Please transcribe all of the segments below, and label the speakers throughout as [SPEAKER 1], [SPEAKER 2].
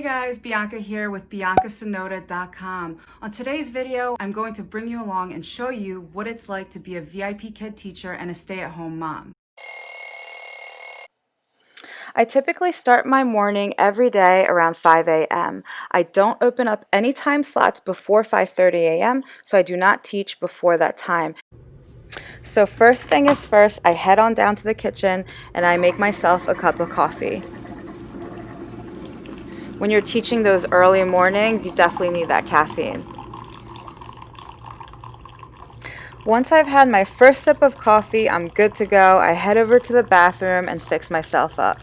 [SPEAKER 1] Hey guys, Bianca here with BiancaSonota.com. On today's video, I'm going to bring you along and show you what it's like to be a VIP kid teacher and a stay-at-home mom.
[SPEAKER 2] I typically start my morning every day around 5 a.m. I don't open up any time slots before 5:30 a.m., so I do not teach before that time. So first thing is first, I head on down to the kitchen and I make myself a cup of coffee. When you're teaching those early mornings, you definitely need that caffeine. Once I've had my first sip of coffee, I'm good to go. I head over to the bathroom and fix myself up.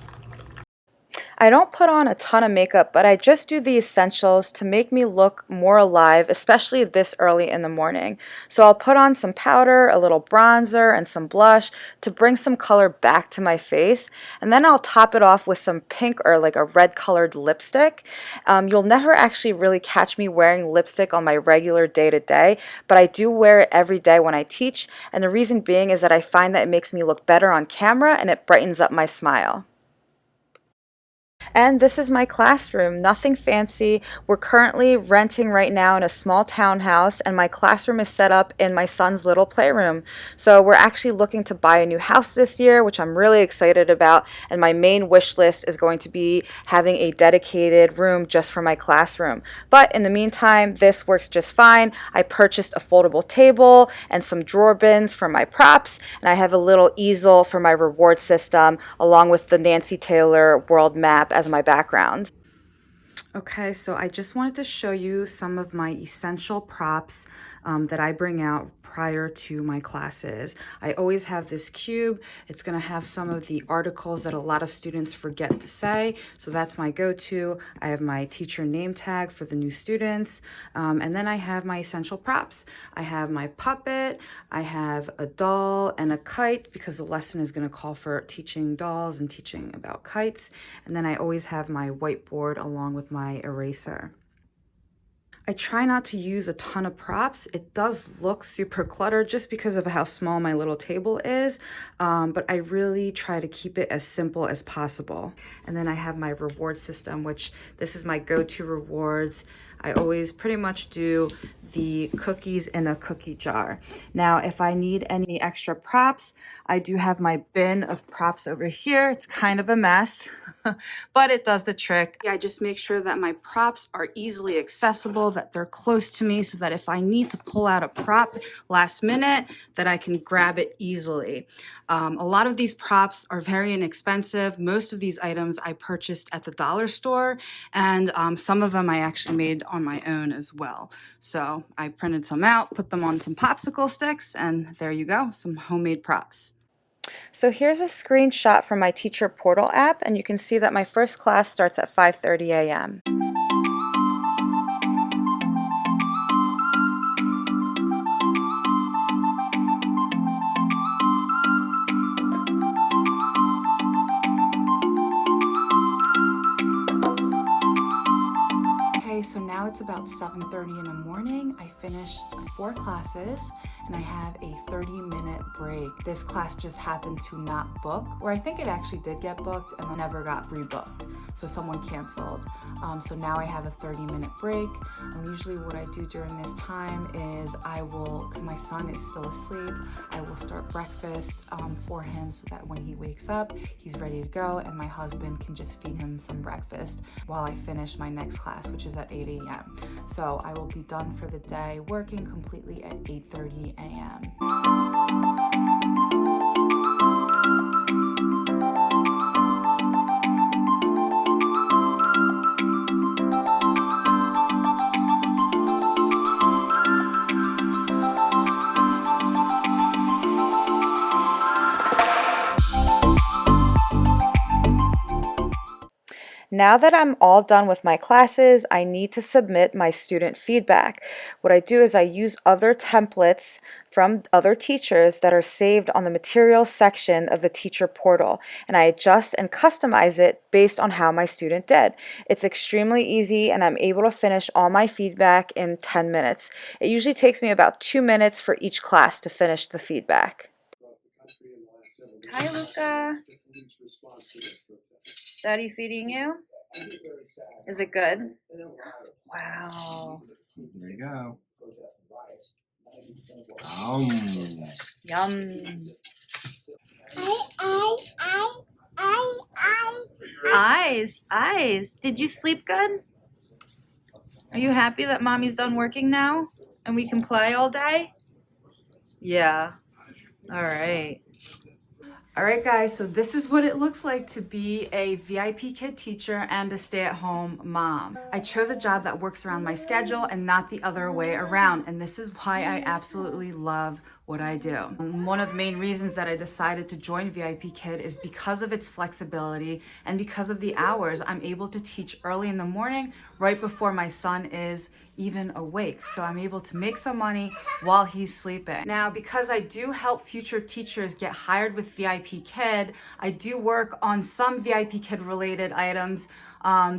[SPEAKER 2] I don't put on a ton of makeup, but I just do the essentials to make me look more alive, especially this early in the morning. So I'll put on some powder, a little bronzer, and some blush to bring some color back to my face. And then I'll top it off with some pink or like a red colored lipstick. You'll never actually really catch me wearing lipstick on my regular day to day, but I do wear it every day when I teach. And the reason being is that I find that it makes me look better on camera and it brightens up my smile. And this is my classroom, nothing fancy. We're currently renting right now in a small townhouse, and my classroom is set up in my son's little playroom. So we're actually looking to buy a new house this year, which I'm really excited about. And my main wish list is going to be having a dedicated room just for my classroom. But in the meantime, this works just fine. I purchased a foldable table and some drawer bins for my props, and I have a little easel for my reward system, along with the Nancy Taylor world map as my background.
[SPEAKER 1] Okay, so I just wanted to show you some of my essential props that I bring out prior to my classes. I always have this cube. It's going to have some of the articles that a lot of students forget to say, so that's my go-to. I have my teacher name tag for the new students, and then I have my essential props. I have my puppet, I have a doll and a kite because the lesson is going to call for teaching dolls and teaching about kites, and then I always have my whiteboard along with my eraser. I try not to use a ton of props. It does look super cluttered just because of how small my little table is, but I really try to keep it as simple as possible. And then I have my reward system, which this is my go-to rewards. I always pretty much do the cookies in a cookie jar. Now, if I need any extra props, I do have my bin of props over here. It's kind of a mess, but it does the trick. I just make sure that my props are easily accessible, that they're close to me, so that if I need to pull out a prop last minute, that I can grab it easily. A lot of these props are very inexpensive. Most of these items I purchased at the dollar store, and some of them I actually made on my own as well. So I printed some out, put them on some popsicle sticks, and there you go, some homemade props.
[SPEAKER 2] So here's a screenshot from my teacher portal app, and you can see that my first class starts at 5:30 a.m.
[SPEAKER 1] Okay, so now it's about 7:30 in the morning. I finished 4 classes and I have a 30-minute break. This class just happened to not book, or I think it actually did get booked and then never got rebooked. So someone canceled. So now I have a 30-minute break. Usually what I do during this time is I will, because my son is still asleep, I will start breakfast for him so that when he wakes up, he's ready to go, and my husband can just feed him some breakfast while I finish my next class, which is at 8 a.m. So I will be done for the day, working completely at 8:30 a.m.
[SPEAKER 2] Now that I'm all done with my classes, I need to submit my student feedback. What I do is I use other templates from other teachers that are saved on the materials section of the teacher portal, and I adjust and customize it based on how my student did. It's extremely easy, and I'm able to finish all my feedback in 10 minutes. It usually takes me about 2 minutes for each class to finish the feedback. Hi, Luca. Daddy feeding you? Is it good? Wow.
[SPEAKER 3] There you go.
[SPEAKER 2] Yum. Eyes, eyes. Did you sleep good? Are you happy that mommy's done working now and we can play all day? Yeah. All right.
[SPEAKER 1] All right, guys, so this is what it looks like to be a VIP kid teacher and a stay-at-home mom. I chose a job that works around my schedule and not the other way around, and this is why I absolutely love what I do. One of the main reasons that I decided to join VIP Kid is because of its flexibility and because of the hours. I'm able to teach early in the morning, right before my son is even awake. So I'm able to make some money while he's sleeping. Now, because I do help future teachers get hired with VIP Kid, I do work on some VIP Kid related items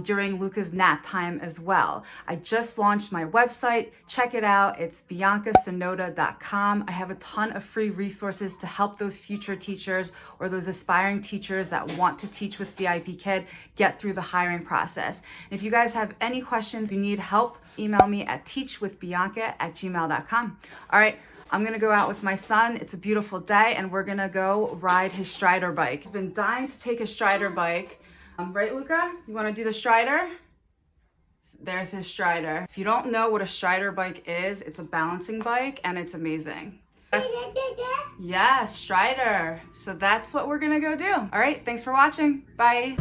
[SPEAKER 1] during Luca's nap time as well. I just launched my website. Check it out. It's biancasonota.com. I have a ton of free resources to help those future teachers or those aspiring teachers that want to teach with VIP Kid get through the hiring process. And if you guys have any questions, you need help, email me at teachwithbianca@gmail.com. All right. I'm gonna go out with my son. It's a beautiful day and we're gonna go ride his Strider bike. He's been dying to take his Strider bike. Right, Luca? You wanna do the Strider? There's his Strider. If you don't know what a Strider bike is, it's a balancing bike and it's amazing. Yes, Strider. So that's what we're gonna go do. All right, thanks for watching. Bye.